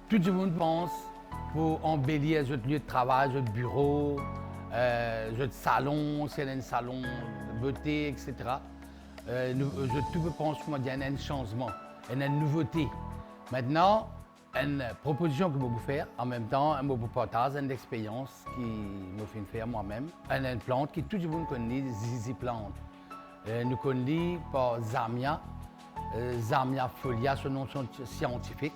Tout le monde pense pour embellir notre lieu de travail, notre bureau, notre salon, si y a un salon de beauté, etc. Tout le monde pense qu'il y a un changement, une nouveauté. Maintenant, une proposition que je vais vous faire, en même temps, je vais vous partager une expérience qui me fait faire moi-même. Une plante que tout le monde connaît, Zizi plante. Nous connaissons par Zamia, Zamia folia, son nom scientifique.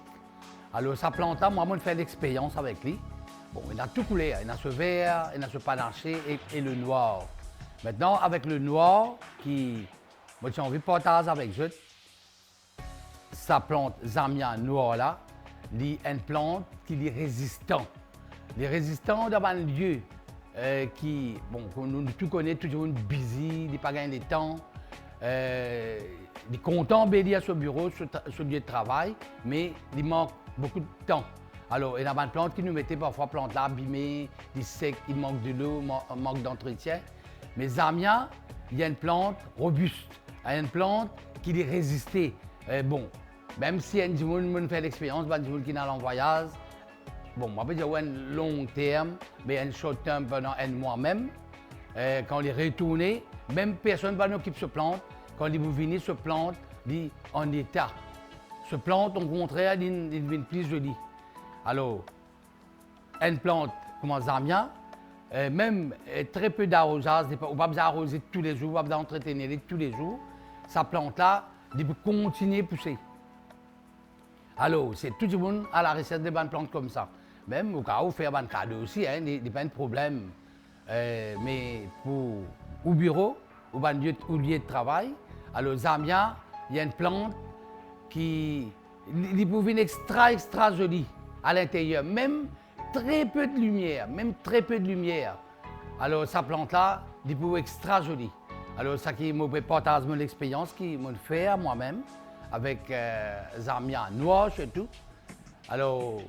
Alors, sa plante-là, moi, je fais l'expérience avec lui. Bon, il a tout coulé, il a ce vert, il a ce panaché et le noir. Maintenant, avec le noir, moi, j'ai envie de partager avec vous, sa plante Zamia noire là, c'est une plante qui est résistante. Il est résistant dans un lieu qu'on nous tout connaît, toujours busy, il n'est pas gagné de temps. Il est content d'être à ce bureau, ce lieu de travail, mais il manque beaucoup de temps. Alors, il y a une plante qui nous mettait parfois plante là, abîmée, il est sec, il manque de l'eau, manque d'entretien. Mais Zamia, il y a une plante robuste, il y a une plante qui est résistée. Même si un monde fait l'expérience, un monde qui est en voyage, moi, je peux dire un long terme, mais un short terme pendant un mois même. Quand il est retourné, même personne ne s'occupe de ce plante. Quand il vient, ce plante est en état. Ce plante, au contraire, il devient plus joli. Alors, une plante comme Zamia, même très peu d'arrosage, on ne peut pas arroser tous les jours, on ne peut pas entretenir tous les jours. Sa plante-là, il peut continuer à pousser. Alors, c'est tout le monde à la recette de bonnes plantes comme ça. Même au cas où faire un cadeau aussi, il n'y a pas de problème. Mais pour au bureau, au lieu de travail, alors Zamia, il y a une plante qui peut venir extra jolie à l'intérieur, même très peu de lumière, Alors, sa plante-là, elle peut être extra jolie. Alors, ça qui m'a partagé mon expérience, qui m'a fait moi-même, avec Zamia noir surtout. Alors,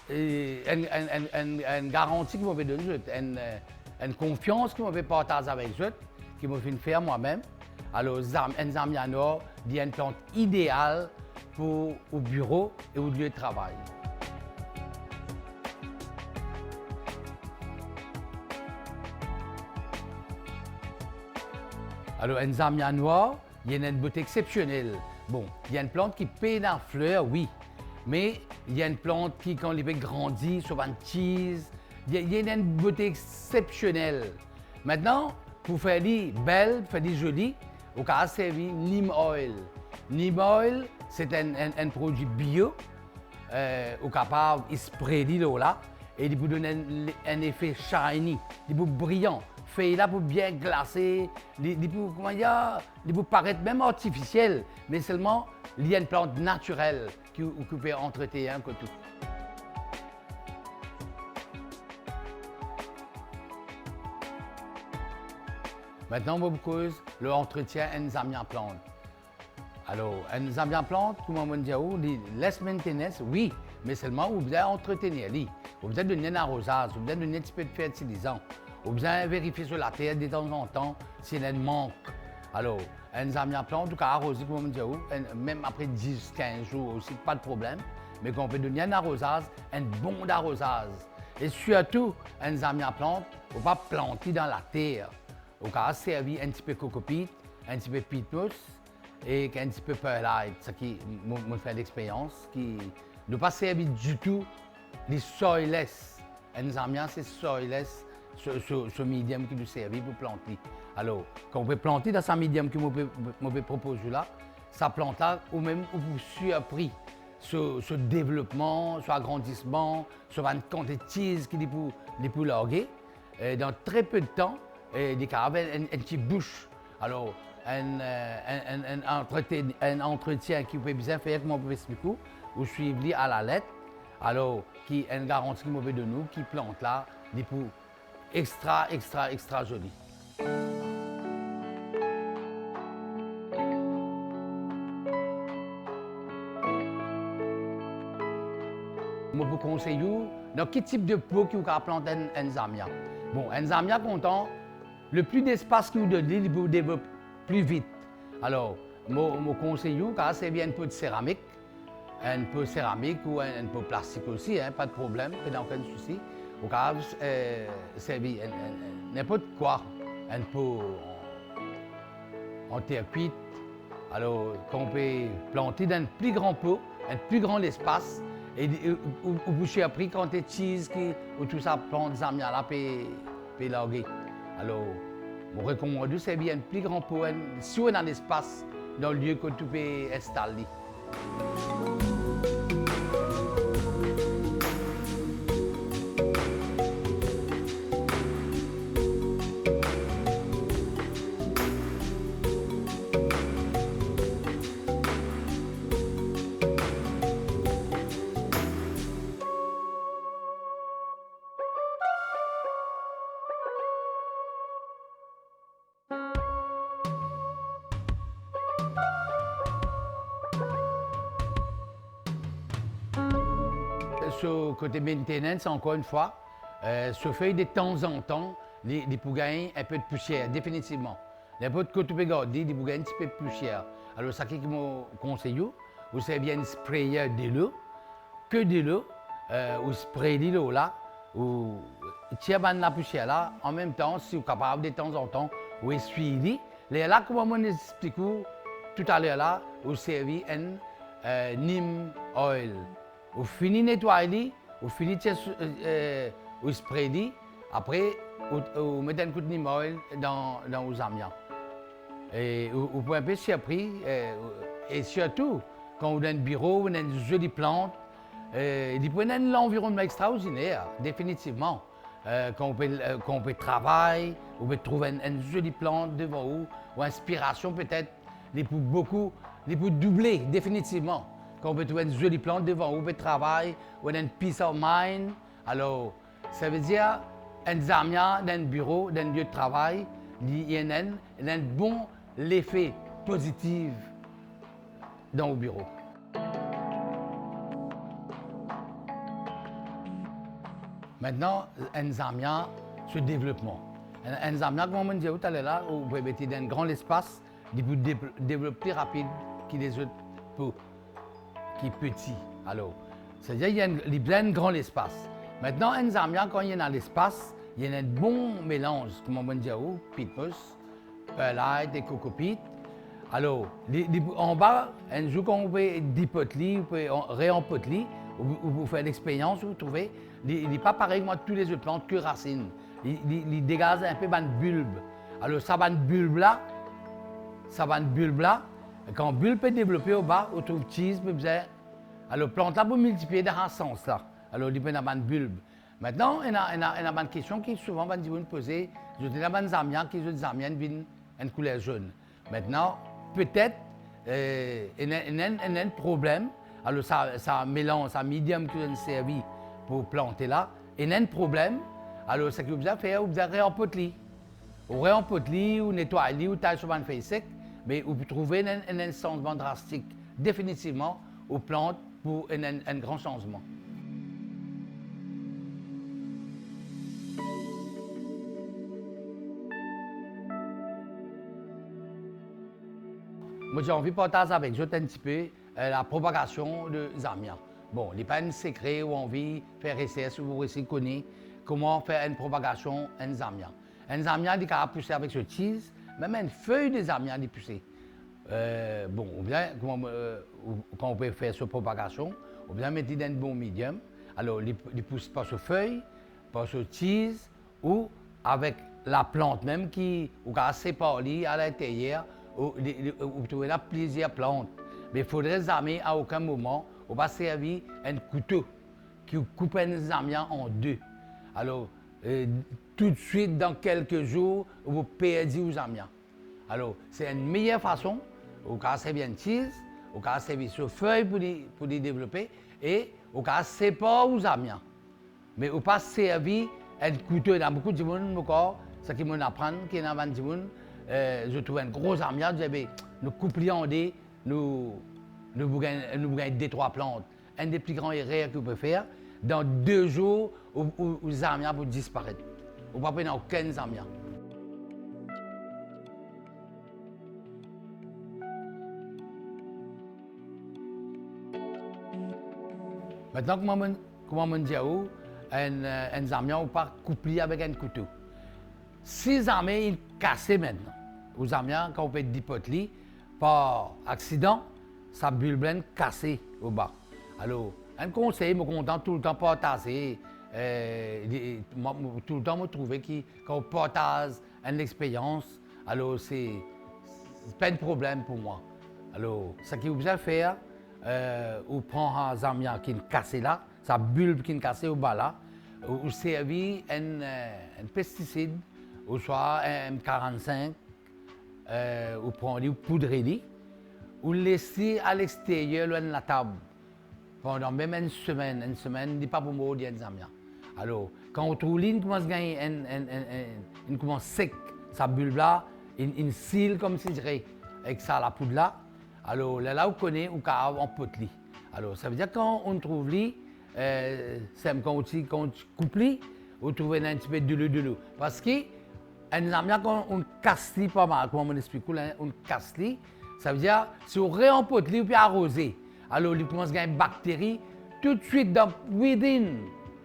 une garantie qui m'a donné, une confiance qui m'a partagé avec eux, qui m'a fait faire moi-même. Alors, une Zamia noir, c'est une plante idéale pour au bureau et au lieu de travail. Alors, une Zamia noire, il y a une beauté exceptionnelle. Bon, il y a une plante qui peine en fleurs, oui, mais il y a une plante qui, quand elle grandit, sur une cheese, il y a une beauté exceptionnelle. Maintenant, pour faire les belle, pour faire les jolies, on peut servir Neem Oil. Neem Oil, c'est un produit bio, on est capable de sprayer l'eau là, et il peut donner un effet shiny, il peut brillant. Fait là pour bien glacer, il peut paraître même artificiel, mais seulement il y a une plante naturelle qui peut entretenir que tout. Maintenant, on vous cause l'entretien d'une Zamia plante. Alors, une Zamia plante, comment on dit, laisse maintenance, oui, mais seulement vous devez entretenir. Vous devez donner un arrosage, vous devez donner un petit peu de fertilisant. Vous devez vérifier sur la terre de temps en temps s'il y a un manque. Alors, une Zamia plante, en tout cas arroser, comme on dit, même après 10-15 jours aussi, pas de problème. Mais qu'on peut donner un arrosage, un bon arrosage. Et surtout, une Zamia plante, il ne faut pas planter dans la terre. On peut servir un petit peu cocopite, un petit peu pitmousse et un petit peu perlite. C'est ce qui me fait l'expérience, qui ne pas servir du tout les soilless. Une Zamia, c'est soilless. Ce médium qui nous servit pour planter. Alors, quand on peut planter dans ce médium que je peux proposer là, ça plante là, ou même vous surpris ce développement, ce agrandissement, ce quantité qui peut larguer. Dans très peu de temps, des caravelles, une petite bouche. Alors, un entretien qui peut bien faire, comme on peut expliquer, ou suivre à la lettre. Alors, qui est une garantie qui m'avait de nous, qui plante là, des pour extra joli. Je vous conseille dans quel type de pot que vous pouvez planter un Zamia. Bon, un Zamia content, le plus d'espace que vous donnez, il peut développer plus vite. Alors, je vous conseille, car c'est bien un pot de céramique, un peu céramique ou un peu plastique aussi, hein, pas de problème, pas aucun souci. Au cas servir n'importe quoi, un peu en terre cuite. Alors, qu'on peut planter dans un plus grand pot, un plus grand espace, et vous bouchez après quand tu cheese ou tout ça, plante zamia là, peut larguer. Alors, je recommande de servir un plus grand pot, si on a un espace dans le lieu que tu peux installer. Sur le côté maintenance, encore une fois, se fait de temps en temps, les pour gagner un peu de poussière, définitivement. N'importe quoi tu peux garder, les pour gagner un petit peu de poussière. Alors, ça qui me conseille, vous savez bien sprayer de l'eau, que de l'eau, ou sprayer de l'eau là, ou tirer la poussière là, en même temps, si vous êtes capable de temps en temps, vous essuyer. Là, comme on explique tout à l'heure là, vous servez un neem oil. Vous finissez de nettoyer, vous finissez de sprayer, après vous mettez un coup de neem oil dans vos amiens. Et vous pouvez un peu surpris, et surtout, quand vous avez un bureau, vous avez une jolie plante, il peut un environnement extraordinaire, définitivement. Quand on peut travailler, vous pouvez trouver une jolie plante devant vous, ou inspiration peut-être, il peut beaucoup, il peut doubler, définitivement. Quand on peut trouver une jolie plante devant vous, vous pouvez travailler, ou une peace of mind. Alors, ça veut dire, un zamia dans un bureau, dans un lieu de travail, il y a un bon effet positif dans le bureau. Maintenant, un zamia, ce développement. Un zamia, comme on dit tout à l'heure, vous pouvez mettre dans un grand espace, il peut développer plus rapide que les autres pots, qui est petit. Alors, c'est-à-dire qu'il y a un grand espace. Maintenant, un zamia, quand il y a dans l'espace, il y a un bon mélange, comme on dit, pitmousse, perlite et cocopite. Alors, en bas, un jour quand vous pouvez dépoteler, vous pouvez réempoteler, vous faites l'expérience, vous trouvez, il n'est pas pareil que toutes les autres plantes que racines. Il dégage un peu de bulbe. Alors, ça va une bulbe là, quand une bulbe peut développer au bas, on trouve cheese, alors, plante là pour multiplier dans un sens là. Alors, il peut y avoir une bulbe. Maintenant, il y a une question qui souvent va nous poser. Je dis, il y a des amiens qui ont une couleur jaune. Maintenant, peut-être, il y a un problème. Alors, ça mélange, ça médium qui est servi pour planter là. Il y a un problème. Alors, ce que vous avez fait, vous avez réempoteler. Vous réempoteler, ou nettoyer, ou tailler sur une feuille sec. Mais vous pouvez trouver un changement drastique, définitivement, aux plantes pour un grand changement. Moi, j'ai envie de partager avec vous un petit peu la propagation de zamia. Bon, il n'est pas un secret ou envie de faire recherche ou vous essayez de connaître comment faire une propagation de zamia. Un zamia, il est poussé avec ce cheese, même une feuille de zamia, il est poussé. Bon, ou bien, quand on peut faire cette propagation, ou bien mettre dans un bon médium. Alors, il pousse par ce feuille, par ce cheese, ou avec la plante même qui est séparée à l'intérieur. Vous trouvez là plusieurs plantes. Mais il faudrait jamais à aucun moment, on va servir un couteau qui coupe un zamia en deux. Alors, tout de suite, dans quelques jours, vous perdez vos zamia. Alors, c'est une meilleure façon. Au cas servir un cheese, au cas servir sur feuille pour les développer, et au cas séparer aux amiens. Mais au pas servir un couteau. Il y a beaucoup de monde encore, ce qui m'apprend, qui est dans le monde. Je trouve un gros amia, je dis, nous couplions en deux, nous gagnons des trois plantes. Un des plus grands erreurs que vous pouvez faire, dans 2 jours, les amiens vont disparaître. Vous ne pouvez pas prendre aucun amia. Maintenant, comment on dit, un amiens ou pas couplé avec un couteau. Si les amiens ils cassent maintenant, aux amiens, quand on peut dépoter, par accident, ça bulle blanc cassé au bas. Alors, un conseil, me content tout le temps partager. Tout le temps, me trouver que quand on partage une expérience, alors c'est pas un problème pour moi. Alors, ce qu'il vous a faire, on prend un amiens qui est cassé là, sa bulbe qui est cassée au bas là, ou servir un pesticide, ou soit un M45, ou prendre ou poudrer, ou laisser à l'extérieur de la table pendant même une semaine, n'est pas pour moi des amiens. Alors, quand on trouve l'une commence à gagner, une commence sec, sa bulbe là, une cile comme si je dirais, avec ça la poudre là. Alors là, on connaît, on peut en potli. Alors, ça veut dire quand on trouve lui, c'est quand on coupe lui, on trouve un petit peu de l'eau. Parce que, un amiens, quand on casse lui pas mal, comment on explique, on casse lui, ça veut dire, si on réempote lui, on peut arroser. Alors, il commence à gagner une bactérie, tout de suite, within,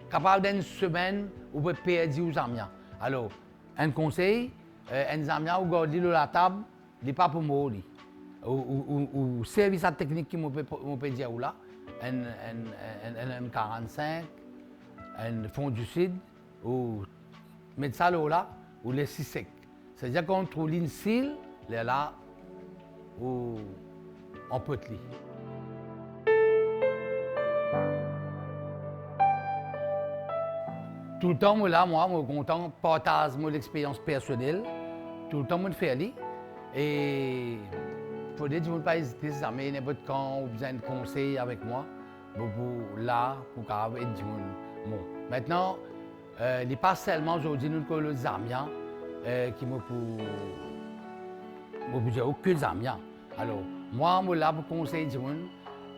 capable d'une semaine, on peut perdre aux amiens. Alors, un conseil, un amiens, on garde lui à la table, il n'est pas pour moi. Ou service technique qui peut dire là, un M45, un fongicide, ou mettre ça là, ou laisser sec. C'est-à-dire qu'on trouve une cile, là, ou en potli. Tout le temps, moi, je suis content de partager mon expérience personnelle. Tout le temps, je le fais. Et il faut dire que je ne pas hésiter si jamais n'importe quand ou besoin de conseils avec moi. Pour là, pour aider bon. Maintenant, il n'est pas seulement aujourd'hui nous que les amiens qui m'ont pour dire que les amiens. Alors, moi, je suis là pour conseiller les gens,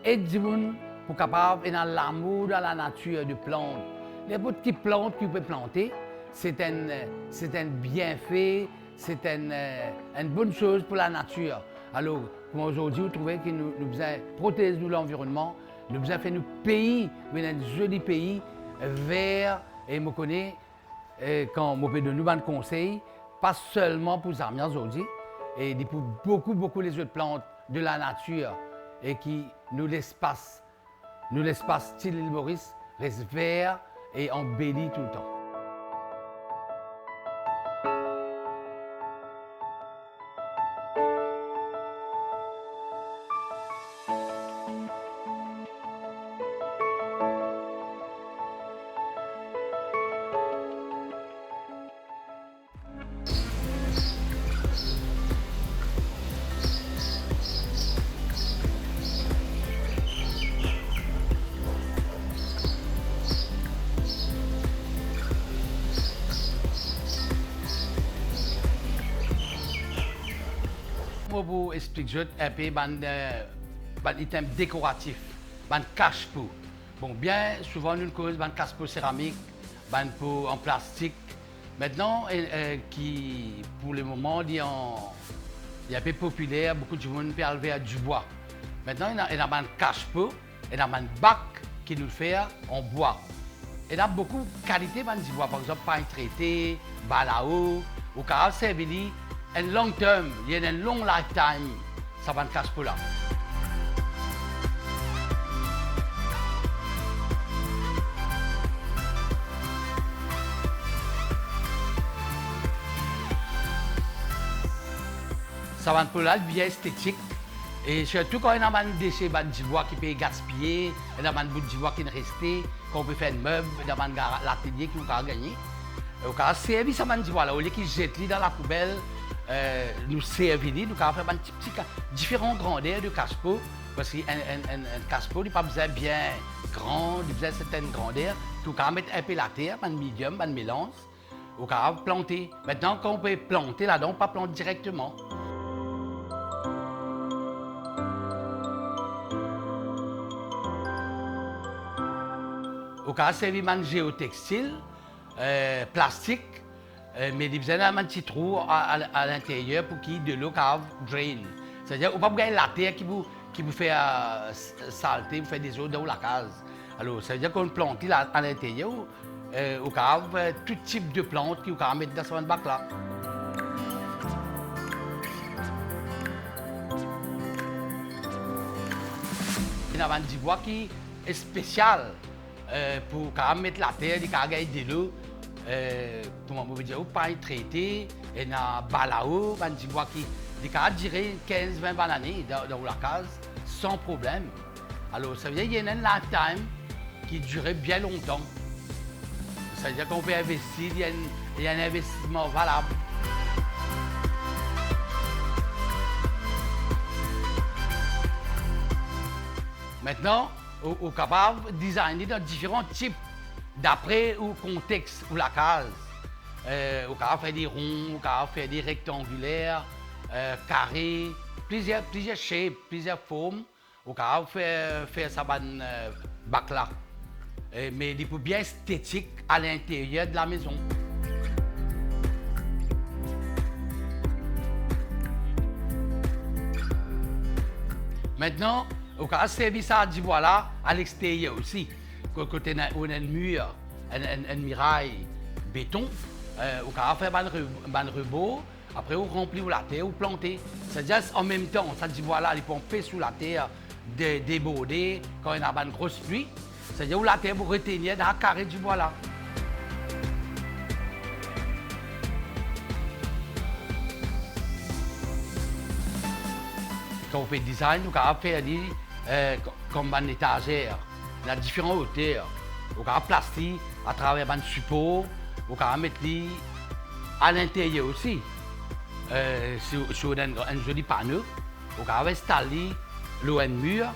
aider les gens pour capable dans l'amour dans la nature de plantes. Les petites plantes que vous pouvez planter, c'est un bienfait, c'est une bonne chose pour la nature. Alors, comme aujourd'hui, vous trouvez que nous devons protéger l'environnement, nous devons faire nos pays, un joli pays, vert, et je connais, quand je peux donner des conseils, pas seulement pour les amiens aujourd'hui, et pour beaucoup les autres plantes de la nature, et qui nous l'espace style l'île Maurice, reste vert, et embelli tout le temps. Je vous explique un peu des items décoratifs, des cache-pots. Bon, bien souvent, nous cause des cache-pots céramiques, des pots en plastique. Maintenant, qui pour le moment, il est un peu populaire, beaucoup de gens peuvent enlever du bois. Maintenant, il y a des cache-pots, il y a des bacs qui nous fait en bois. Il y a beaucoup de qualités de bois, par exemple, pain traité, balao, ou car servir un long terme, il y a un long lifetime, ça va casse pour là. Ça va pour là, bien esthétique. Et surtout quand il y a des déchets de bois qui peut gaspiller, il y a des bouts de bois qui ne restent, qu'on peut faire un meuble, il y a l'atelier qui nous a gagné. Au cas servi ça de bois là, au lieu qu'ils jettent dans la poubelle. Nous servir, nous avons fait différentes grandeurs de casse-pot, parce qu'un casse-pot n'est pas besoin bien grand, il a besoin de certaines grandeurs. Nous avons mettre un peu la terre, un médium, un mélange, nous avons planter. Maintenant, quand on peut planter là-dedans, on ne peut pas planter directement. Nous avons servi un géotextile, plastique. Mais il y a un petit trou à l'intérieur pour qu'il y ait de l'eau qui drain. C'est-à-dire qu'on ne peut pas gagner la terre qui vous fait saleté, vous fait des eaux dans la case. Alors, ça veut dire qu'on plante là, à l'intérieur, au cas tout type de plantes qu'on peut mettre dans ce bac là. Il y a un bois qui est spécial pour mettre la terre, il y a de l'eau, comment on peut dire, pas traité, et il y a un balao, un bois qui a duré 15-20 années dans la case sans problème. Alors, ça veut dire qu'il y a un lifetime qui durait bien longtemps. Ça veut dire qu'on peut investir, il y a un investissement valable. Maintenant, on est capable de designer dans différents types, d'après le contexte ou la case. On est capable de faire des ronds, on est capable de faire des rectangulaires, carrés, plusieurs shapes, plusieurs formes. On est capable de faire ça bac là. Mais il faut bien esthétique à l'intérieur de la maison. Maintenant, on peut servir ça du voilà à l'extérieur aussi. Côté on a un mur, un muraille béton, on peut faire un rebot, après on remplit la terre, on planter. C'est-à-dire en même temps, ça dit voilà, ils pomper sous la terre, déborder quand il y a une grosse pluie. C'est-à-dire où la terre pour retenir dans le carré du bois là. Quand on fait design, on peut faire comme une étagère, dans différentes hauteurs. On peut placer à travers un support, on peut mettre à l'intérieur aussi. Sur un joli panneau, on peut installer un mur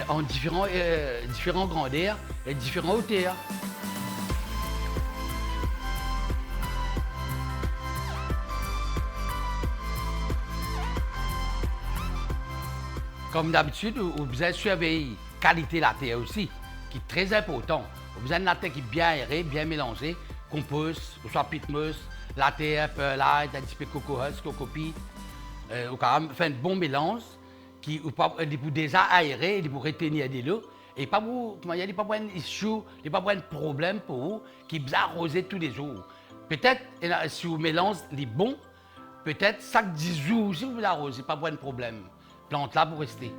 en différentes grandeurs et différentes hauteurs. Comme d'habitude, on a besoin de surveiller la qualité de la terre aussi, qui est très important. On a besoin de la terre qui est bien aérée, bien mélangée, compost, soit pitmos, la terre, perlite, un petit peu coco-husk, coco-peat. On a fait un bon mélange qui peut déjà aérer, il peut retenir de l'eau. Et pas pour, il n'y a pas de issue, il n'y a pas de problème pour vous qui est arrosé tous les jours. Peut-être, si vous mélangez les bons, peut-être chaque 10 jours, si vous l'arrosez, pas de problème. Plante là pour rester.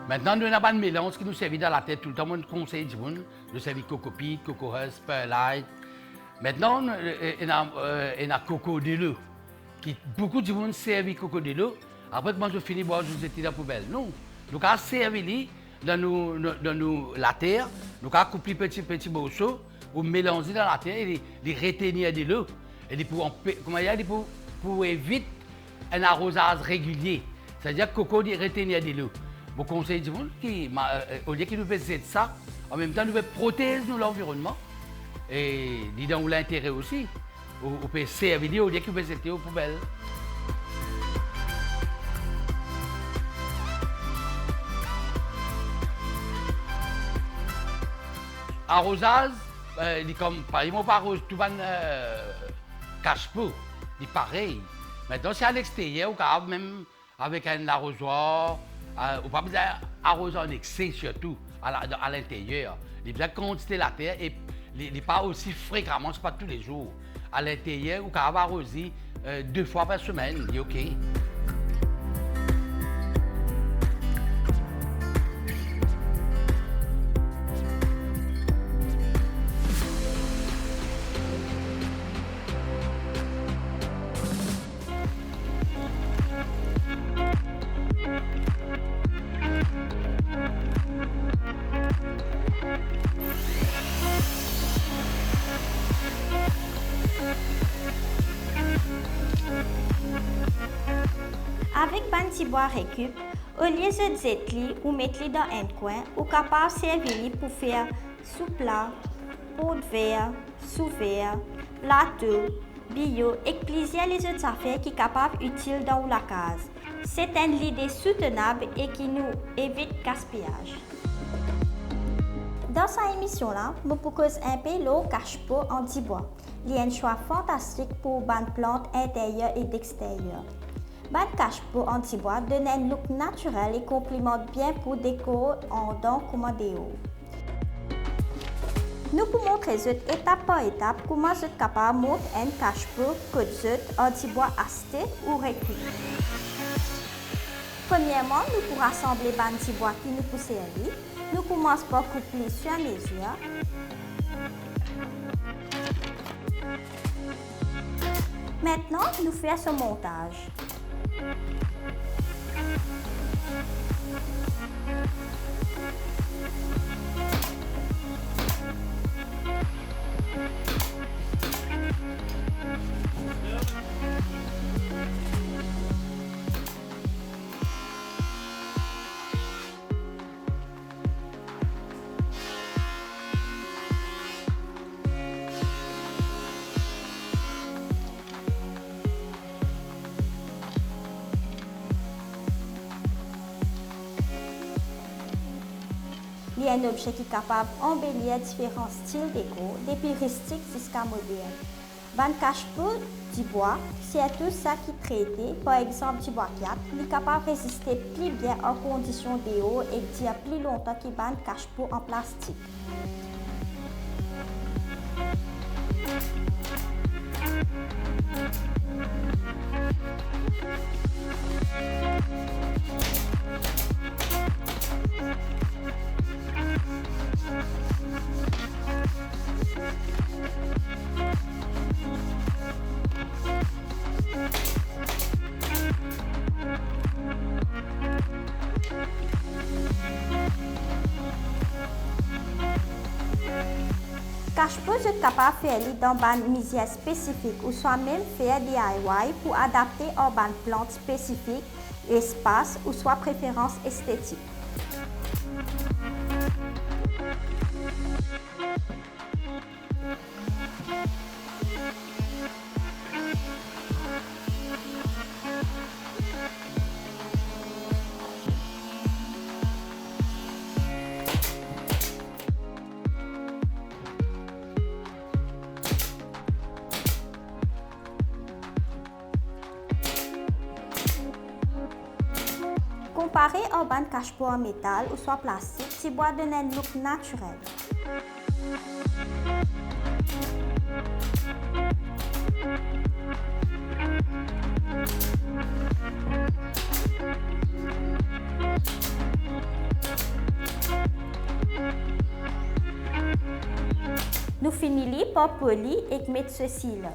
Maintenant, nous avons un mélange qui nous sert dans la tête tout le temps. On conseille du monde, nous servons coco-peat, coco-husk, perlite. Maintenant, il y a coco de l'eau. Beaucoup de monde servent coco de l'eau. Après, quand je finis de boire, je jette dans la poubelle. Non, nous avons servi dans la terre, nous avons coupé petits morceaux, ou mélanger dans la terre et les retenir de l'eau. Et pour éviter un arrosage régulier. C'est-à-dire que coco de retenir de l'eau. Je conseille du monde au lieu qu'ils nous fassent ça, en même temps, nous devons protéger l'environnement. Et disons l'intérêt aussi. On peut servir au lieu qu'ils nous fassent aux poubelles. Arrosage, comme par exemple, on arrose tout le cache-pot, c'est pareil. Maintenant, c'est à l'extérieur, ou même avec un arrosoir, on pas besoin d'arroser en excès surtout à l'intérieur. Il y a besoin de quantité de la terre et il n'est pas aussi fréquemment, ce n'est pas tous les jours. À l'intérieur, on peut arroser 2 fois par semaine, c'est OK. Avec ban petit bois récup, au lieu de zetli ou mettre dans un coin, ou capable de servir pour faire sous plat, pot de verre, sous verre, plateau, bio et plusieurs les autres affaires qui sont capables utiles dans la case. C'est une idée soutenable et qui nous évite gaspillage. Dans cette émission-là, je propose un peu le cache-pot en 10 bois. Il y a un choix fantastique pour les plantes intérieures et d'extérieur. Ban cache-pot anti-bois donne un look naturel et complimente bien pour déco en don commandé. Nous pour montrer étape par étape comment vous êtes capable de monter un cache-pot que vous anti-bois asté ou récup. Premièrement, nous pour assembler ban anti-bois qui nous pousse à lit. Nous commençons par couper sur mesure. Maintenant, nous faisons ce montage. Il y a un objet qui est capable d'embellir différents styles déco, depuis rustique jusqu'à moderne. Ban cache-pot du bois, c'est tout ça qui est traité, par exemple du bois 4, il est capable de résister plus bien en conditions d'eau et de dire plus longtemps que ban cache-pot en plastique. Cache-pot est capable de faire dans une misère spécifique ou soit même faire DIY pour adapter à une plante spécifique, espace ou soit préférence esthétique. Comparé au ban cache-pot en métal ou soit plastique, ce bois donne un look naturel. Nous finissons par polir et mettre ceci là.